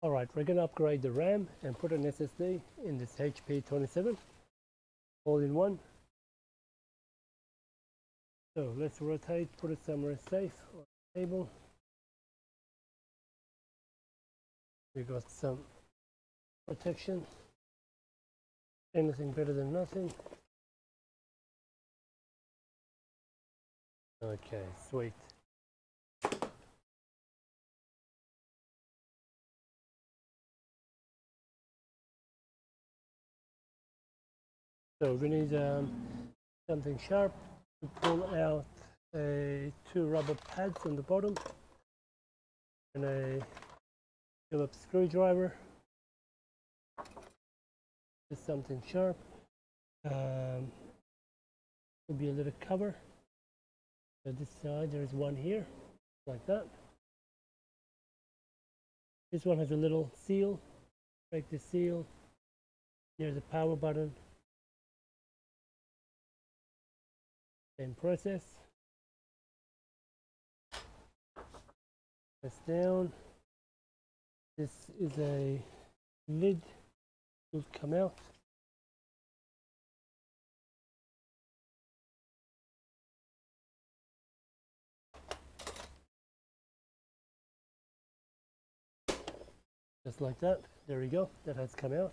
Alright, we're going to upgrade the RAM and put an SSD in this HP 27 all in one. So let's rotate, put it somewhere safe on the table. We got some protection. Anything better than nothing. Okay, sweet. So we need something sharp to pull out two rubber pads on the bottom and a Phillips screwdriver. Just something sharp. Will be a little cover. So this side there is one here, like that. This one has a little seal. Break the seal near the power button. Same process. Press down. This is a lid. Will come out. Just like that. There we go. That has come out.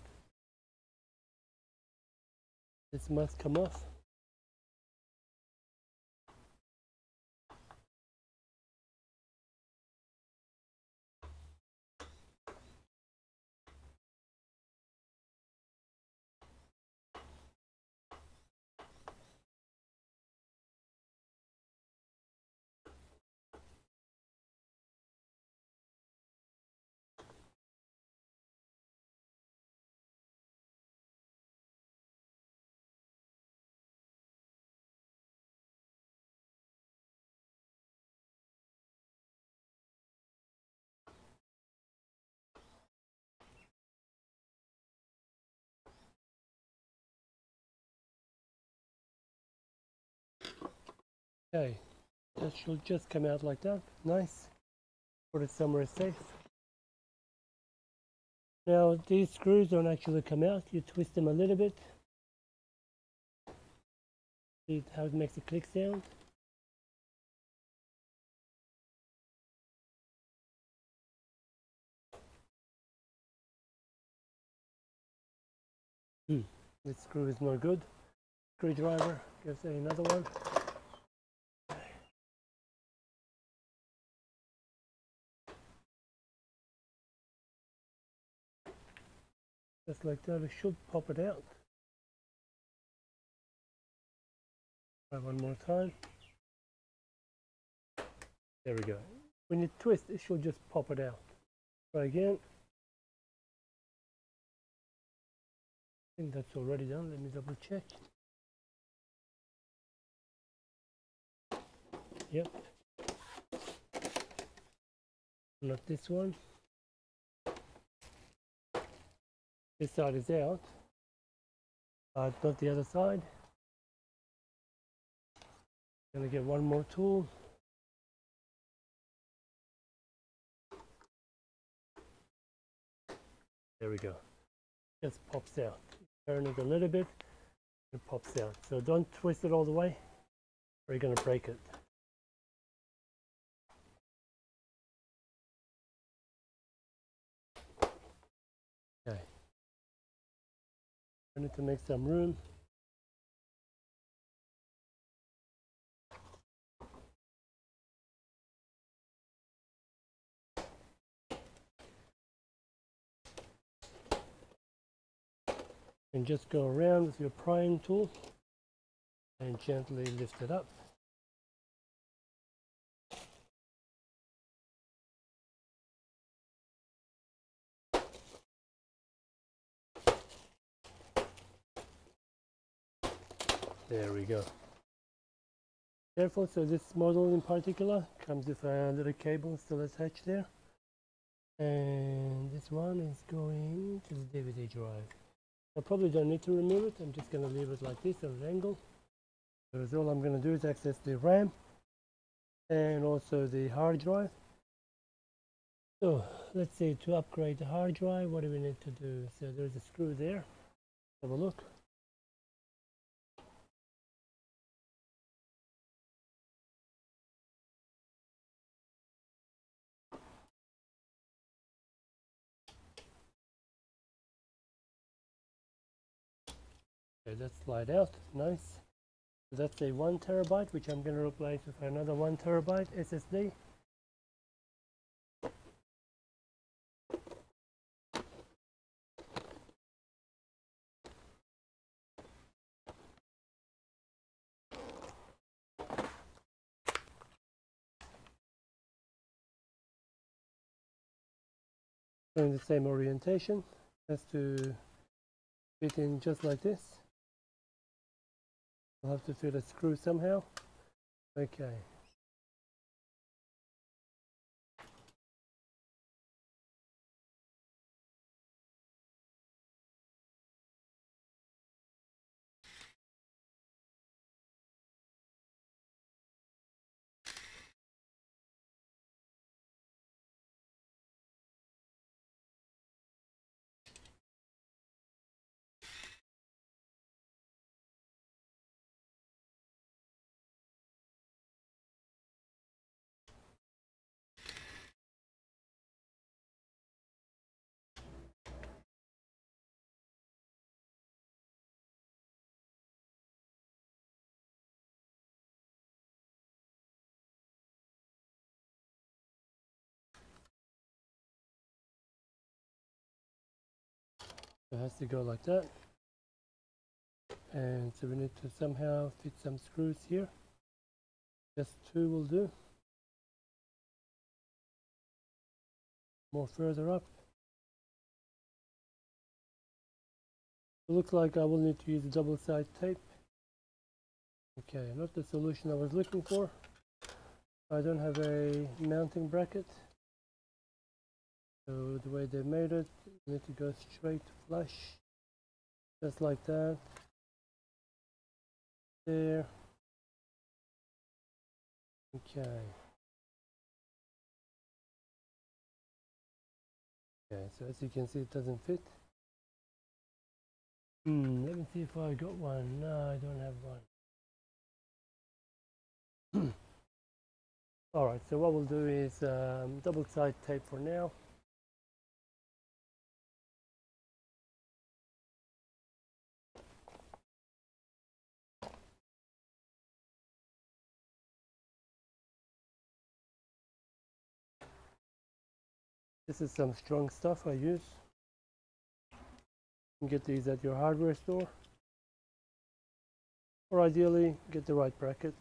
This must come off. Okay, that should just come out like that. Nice. Put it somewhere safe. Now these screws don't actually come out. You twist them a little bit. See how it makes a click sound. This screw is not good. Screwdriver, give it another one. Just like that, it should pop it out. Try one more time. There we go. When you twist, it should just pop it out. Try again. I think that's already done. Let me double check. Yep. Not this one. This side is out, but not the other side. Gonna get one more tool. There we go. Just pops out. Turn it a little bit, it pops out. So don't twist it all the way, or you're gonna break it. Okay. I need to make some room. And just go around with your prying tool and gently lift it up. There we go. Careful, so this model in particular comes with a little cable still attached there. And this one is going to the DVD drive. I probably don't need to remove it. I'm just going to leave it like this at an angle. Because all I'm going to do is access the RAM and also the hard drive. So let's say to upgrade the hard drive, what do we need to do? So there's a screw there. Have a look. Okay, let's slide out. Nice. So that's a 1 terabyte, which I'm going to replace with another 1 terabyte SSD. In the same orientation, has to fit in just like this. I'll have to fit a screw somehow. Okay. So it has to go like that. And so we need to somehow fit some screws here. Just 2 will do. More further up. It looks like I will need to use double-sided tape. Okay, not the solution I was looking for. I don't have a mounting bracket. So the way they made it, you need to go straight flush. Just like that. There. Okay. Okay, so as you can see, it doesn't fit. Let me see if I got one. No, I don't have one. Alright, so what we'll do is double-sided tape for now. This is some strong stuff I use. You can get these at your hardware store. Or ideally, get the right bracket.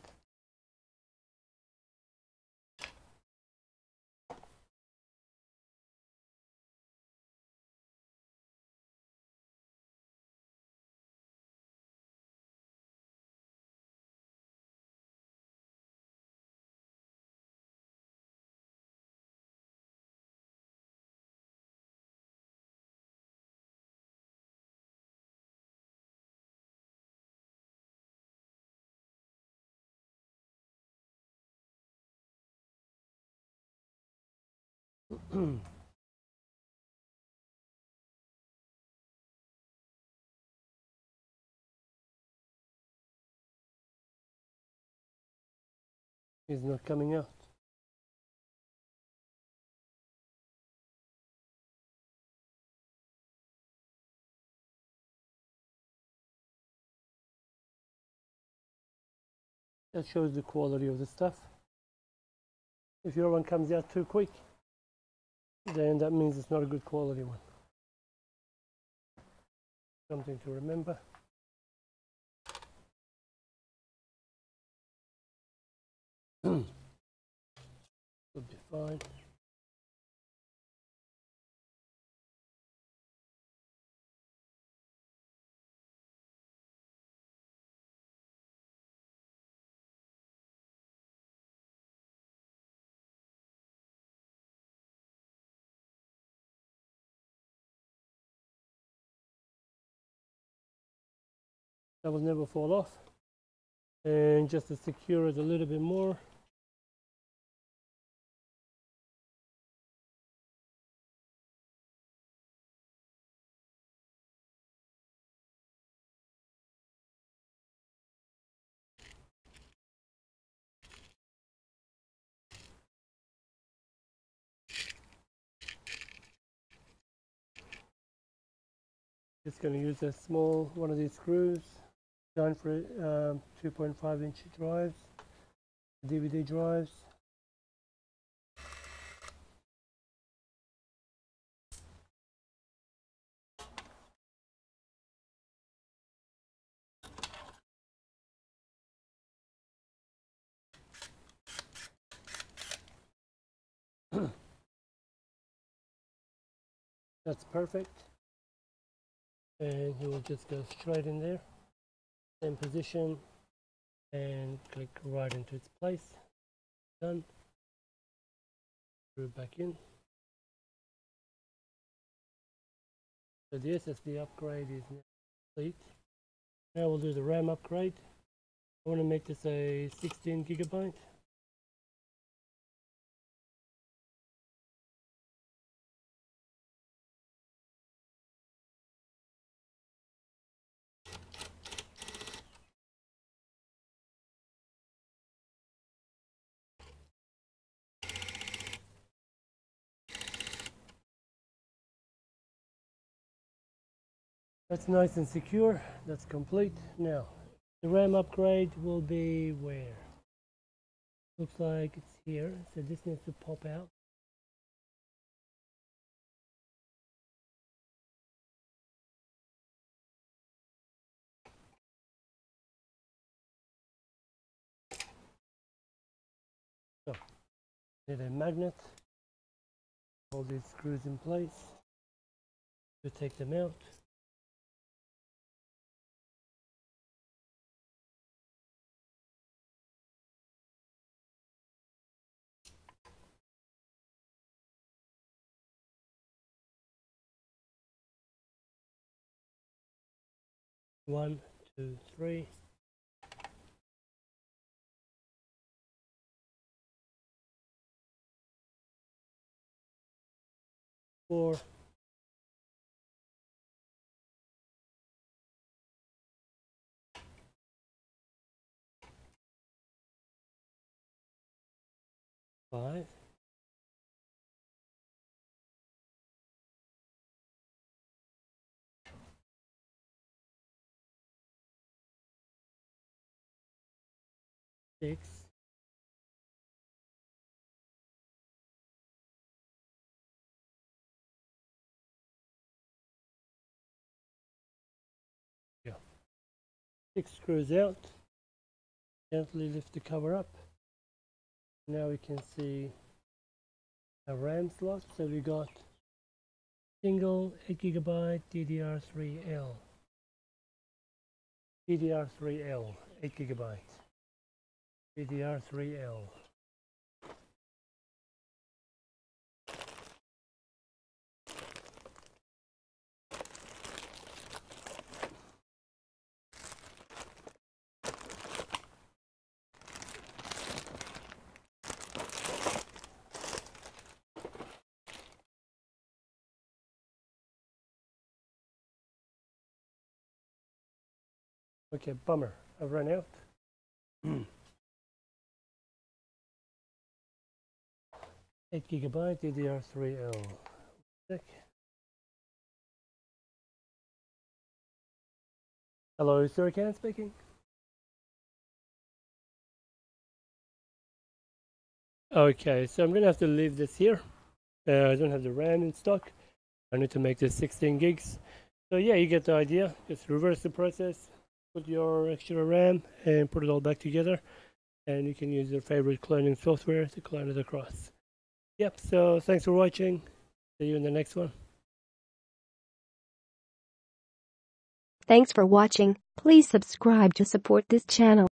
It's not coming out. That shows the quality of the stuff. If your one comes out too quick, then that means it's not a good quality one. Something to remember. Should be fine. That will never fall off. And just to secure it a little bit more, Just going to use a small one of these screws, done for 2.5-inch drives, DVD drives. That's perfect. And he will just go straight in there, same position, and click right into its place. Done. Screw it back in. So the SSD upgrade is now complete. Now we'll do the RAM upgrade. I want to make this a 16 gigabyte. That's nice and secure. That's complete. Now, the RAM upgrade will be where? Looks like it's here. So this needs to pop out. So, need a magnet. Hold these screws in place to take them out. One, two, three. Four. Five. Six. Yeah. Six screws out. Gently lift the cover up. Now we can see a RAM slot. So we got single 8 gigabyte DDR3L. DDR3L, 8 gigabyte. DDR3L. Okay, bummer. I've run out. 8 gigabyte DDR3L. Hello, Surican speaking. Okay, so I'm gonna have to leave this here. I don't have the RAM in stock. I need to make this 16 gigs. So yeah, you get the idea. Just reverse the process. Put your extra RAM and put it all back together, and you can use your favorite cloning software to clone it across. Yep, so thanks for watching. See you in the next one. Thanks for watching. Please subscribe to support this channel.